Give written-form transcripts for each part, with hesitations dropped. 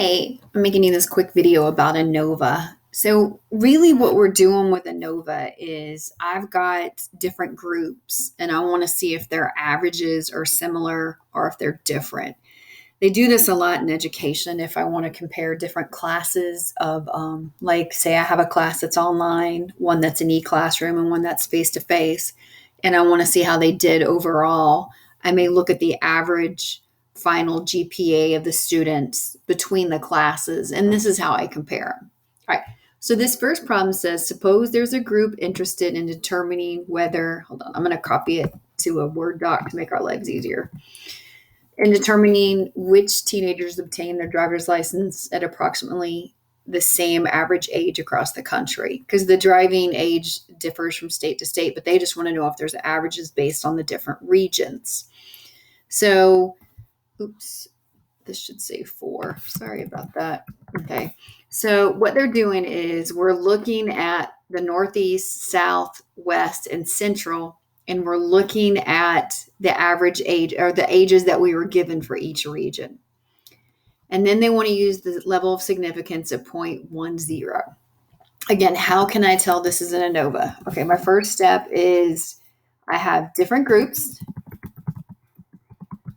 Hey, I'm making you this quick video about ANOVA. So really what we're doing with ANOVA is I've got different groups and I want to see if their averages are similar or if they're different. They do this a lot in education if I want to compare different classes of, like, say I have a class that's online, one that's an e-classroom, and one that's face-to-face, and I want to see how they did overall. I may look at the average final GPA of the students between the classes, and this is how I compare them. All right. So this first problem says, suppose there's a group interested in determining whether, hold on, I'm going to copy it to a Word doc to make our lives easier in determining which teenagers obtain their driver's license at approximately the same average age across the country. Because the driving age differs from state to state, but they just want to know if there's averages based on the different regions. So, oops, this should say 4. Sorry about that. Okay. So what they're doing is we're looking at the Northeast, South, West, and Central, and we're looking at the average age or the ages that we were given for each region. And then they want to use the level of significance of 0.10. Again, how can I tell this is an ANOVA? Okay, my first step is I have different groups.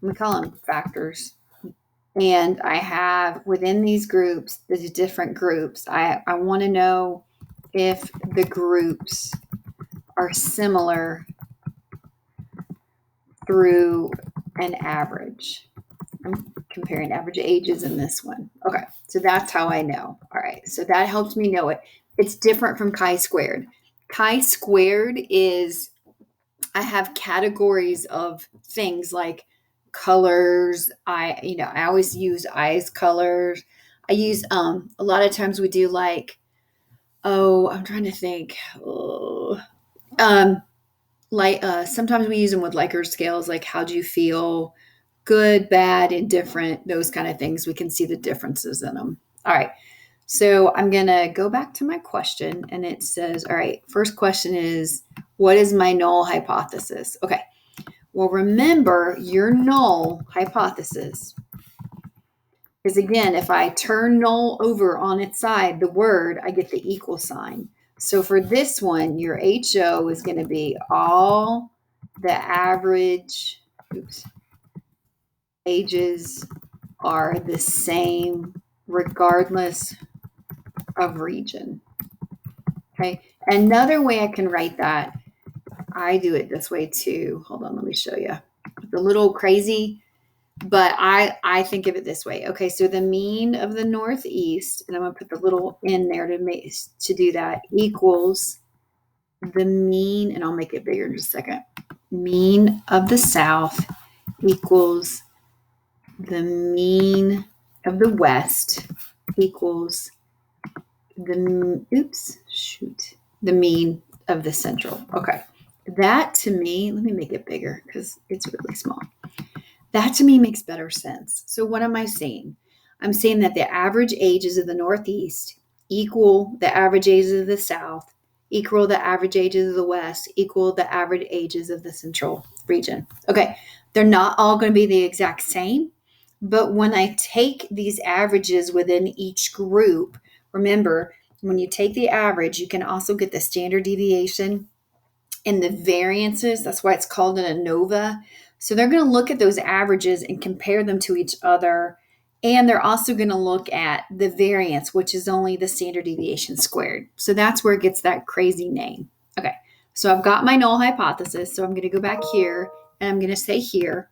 We call them factors. And I have within these groups, these different groups, I want to know if the groups are similar through an average. I'm comparing average ages in this one. Okay, so that's how I know. All right, so that helps me know it. It's different from chi-squared. Chi-squared is I have categories of things like colors. I always use eyes colors. I use a lot of times we do like, I'm trying to think. Sometimes we use them with Likert scales, like how do you feel, good, bad, indifferent, those kind of things. We can see the differences in them. All right. So I'm going to go back to my question, and it says, all right, first question is, what is my null hypothesis? Okay. Well, remember your null hypothesis is, again, if I turn null over on its side, the word, I get the equal sign. So for this one, your HO is going to be all the average ages are the same regardless of region. Okay. Another way I can write that, I do it this way too. Hold on, let me show you. It's a little crazy, but I think of it this way. Okay, so the mean of the Northeast, and I'm going to put the little in there to do that, equals the mean, and I'll make it bigger in just a second. Mean of the South equals the mean of the West equals the mean of the Central. Okay. That to me, let me make it bigger because it's really small. That to me makes better sense. So what am I saying? I'm saying that the average ages of the Northeast equal the average ages of the South, equal the average ages of the West, equal the average ages of the Central region. Okay. They're not all going to be the exact same, but when I take these averages within each group, remember, when you take the average, you can also get the standard deviation and the variances. That's why it's called an ANOVA. So they're going to look at those averages and compare them to each other. And they're also going to look at the variance, which is only the standard deviation squared. So that's where it gets that crazy name. Okay, so I've got my null hypothesis. So I'm going to go back here and I'm going to say here.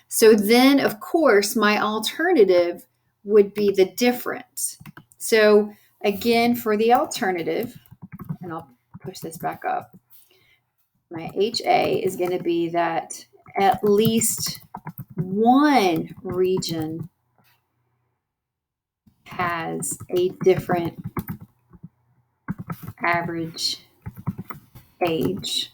So then, of course, my alternative would be the difference. So again, for the alternative, and I'll push this back up, my HA is going to be that at least one region has a different average age.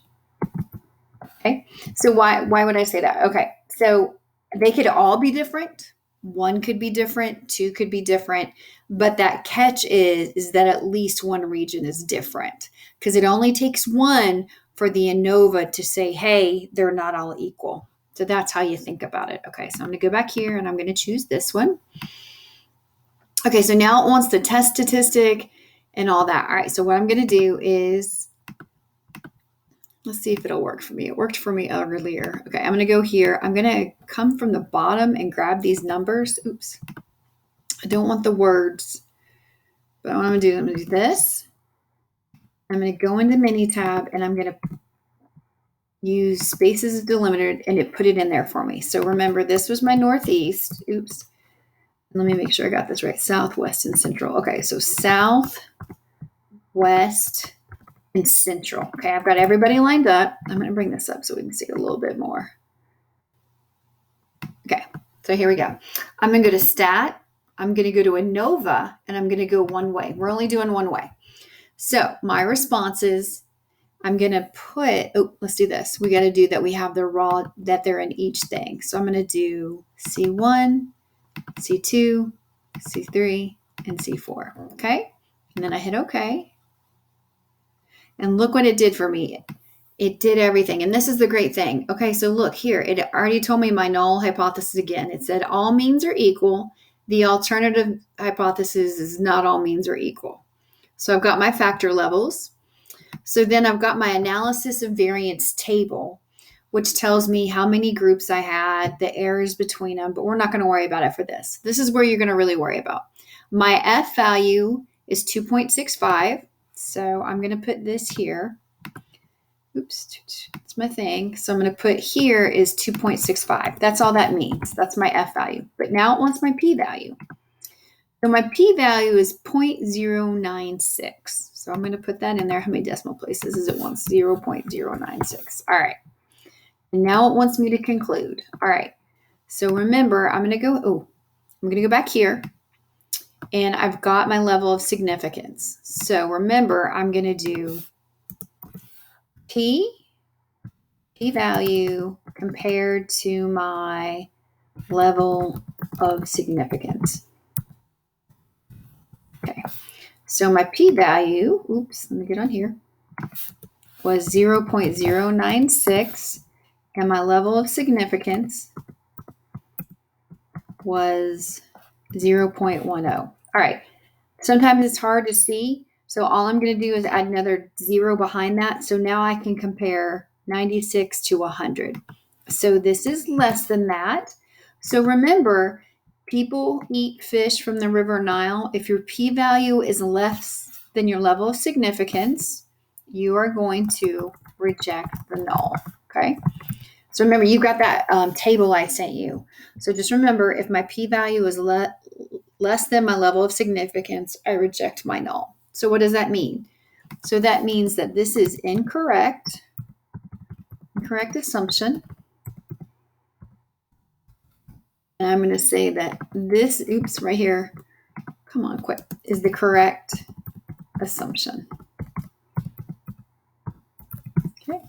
Okay, so why would I say that? Okay, so they could all be different. One could be different, two could be different, but that catch is that at least one region is different, because it only takes one for the ANOVA to say, hey, they're not all equal. So that's how you think about it. Okay, so I'm going to go back here and I'm going to choose this one. Okay, so now it wants the test statistic and all that. All right, so what I'm going to do is, let's see if it'll work for me. It worked for me earlier. Okay, I'm going to go here. I'm going to come from the bottom and grab these numbers. Oops. I don't want the words, but what I'm going to do, I'm going to do this. I'm going to go into mini tab and I'm going to use spaces as delimiter and it put it in there for me. So remember, this was my northeast. Oops. Let me make sure I got this right. Southwest and central. Okay, so south, west, and central. Okay, I've got everybody lined up. I'm going to bring this up so we can see a little bit more. Okay, so here we go. I'm going to go to stat. I'm going to go to ANOVA, and I'm going to go one way. We're only doing one way. So my responses, I'm going to put, let's do this. We got to do that. We have the raw, that they're in each thing. So I'm going to do C1, C2, C3, and C4. Okay. And then I hit OK. And look what it did for me. It did everything. And this is the great thing. Okay. So look here. It already told me my null hypothesis again. It said all means are equal. The alternative hypothesis is not all means are equal. So I've got my factor levels. So then I've got my analysis of variance table, which tells me how many groups I had, the errors between them, but we're not going to worry about it for this. This is where you're going to really worry about. My F value is 2.65. So I'm going to put this here. Oops, it's my thing. So I'm going to put here is 2.65. That's all that means. That's my F value. But now it wants my P value. So my P-value is 0.096. So I'm going to put that in there. How many decimal places is it wants? 0.096. All right. And now it wants me to conclude. All right. So remember, I'm going to go back here. And I've got my level of significance. So remember, I'm going to do P-value compared to my level of significance. Okay, so my p-value, let me get on here, was 0.096, and my level of significance was 0.10. All right, sometimes it's hard to see, so all I'm going to do is add another 0 behind that, so now I can compare 96 to 100. So this is less than that. So remember, people eat fish from the River Nile. If your p-value is less than your level of significance, you are going to reject the null, okay? So remember, you got that table I sent you. So just remember, if my p-value is less than my level of significance, I reject my null. So what does that mean? So that means that this is incorrect assumption. And I'm going to say that this, right here, come on, quick, is the correct assumption. Okay,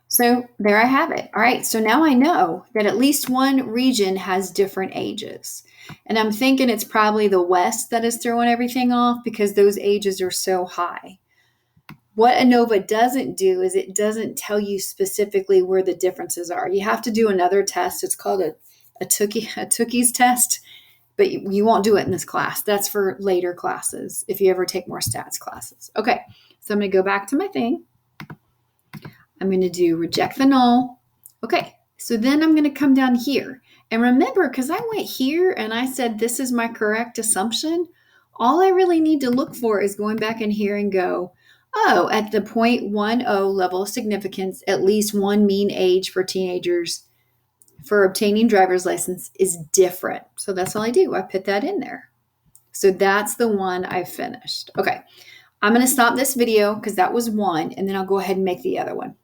so there I have it. All right, so now I know that at least one region has different ages. And I'm thinking it's probably the West that is throwing everything off because those ages are so high. What ANOVA doesn't do is it doesn't tell you specifically where the differences are. You have to do another test. It's called a Tukey's test, but you won't do it in this class. That's for later classes if you ever take more stats classes. Okay, so I'm going to go back to my thing. I'm going to do reject the null. Okay, so then I'm going to come down here. And remember, because I went here and I said this is my correct assumption, all I really need to look for is going back in here and go, oh, at the 0.10 level of significance, at least one mean age for teenagers for obtaining driver's license is different. So that's all I do. I put that in there. So that's the one I finished. Okay, I'm going to stop this video because that was one, and then I'll go ahead and make the other one.